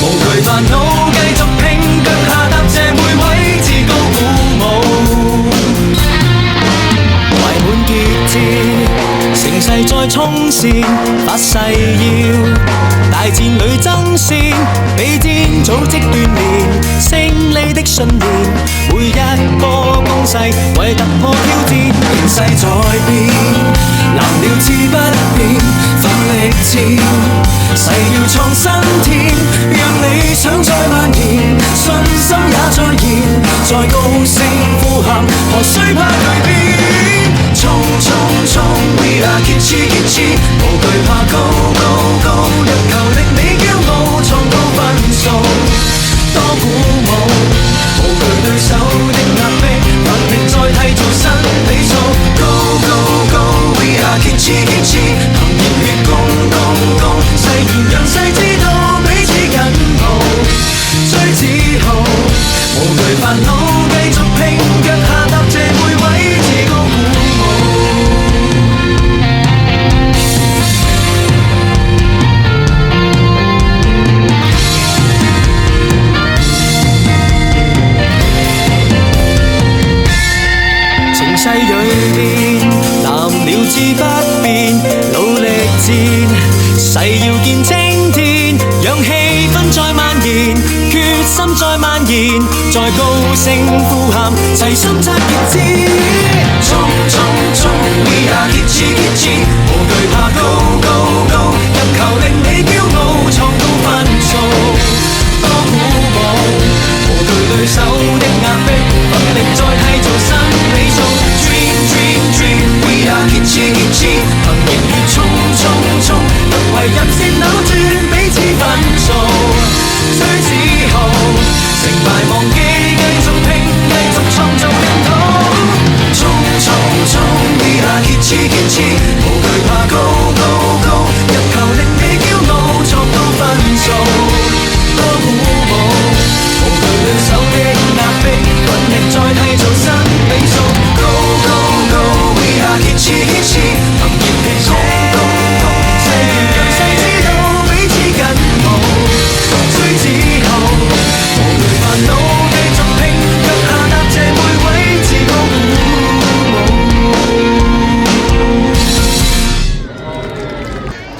無懼煩惱，繼續拼腳下踏這每位，自高鼓舞。懷滿熱切，盛世再衝線，發誓要大戰裏爭先，比戰組織鍛鍊，勝利的信念，每一波攻勢為突破挑戰。形勢在變，藍鳥志不變，奮力戰，誓要創新天，讓理想再蔓延，信心也再現，再高聲呼喊，何須怕巨變？衝衝衝 ，We are 堅持堅持，無懼怕高高高，入球令你驕傲，創高分數，多鼓舞，無懼對手的壓迫，奮力再締造新比數，高高高 ，We are 堅持堅持，憑熱血攻攻攻，誓言讓世知道彼此緊抱，最自豪，無懼煩惱，繼續拼腳下踏這每位，自高鼓舞。情勢鋭變，藍鳥志不變，努力戰，誓要見青天，讓氣氛再蔓延，決心再蔓延，再高聲呼喊，齊心拆極致。衝衝衝 ，We are 堅持堅持，無懼怕高高高，入球令你驕傲，創高分數，多鼓舞，無懼對手的壓迫，奮力再締造新比數。Dream dream dream，We are 堅持堅持，憑熱血衝衝衝，突圍入線扭轉彼此分數，最自豪，成敗忘記，繼續拼，繼續創造領土。衝衝衝 ，We are 堅持堅持，無懼怕高高高，入球令你驕傲，創高分數，多鼓舞，無懼對手的壓迫，奮力再締造新比數。高高高 ，We are 堅持堅持，憑熱血衝攻攻，誓言讓世知道彼此緊抱，最自豪，無懼煩惱，繼續拼腳下踏這每位，自高鼓舞。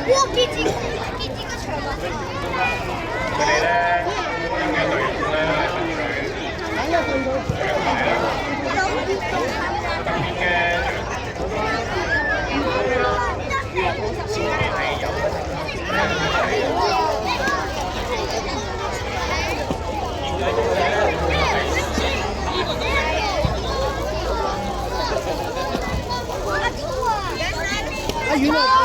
哇！結子個長襪佢哋咧有嘅隊員咧都係特別嘅。阿遠啊！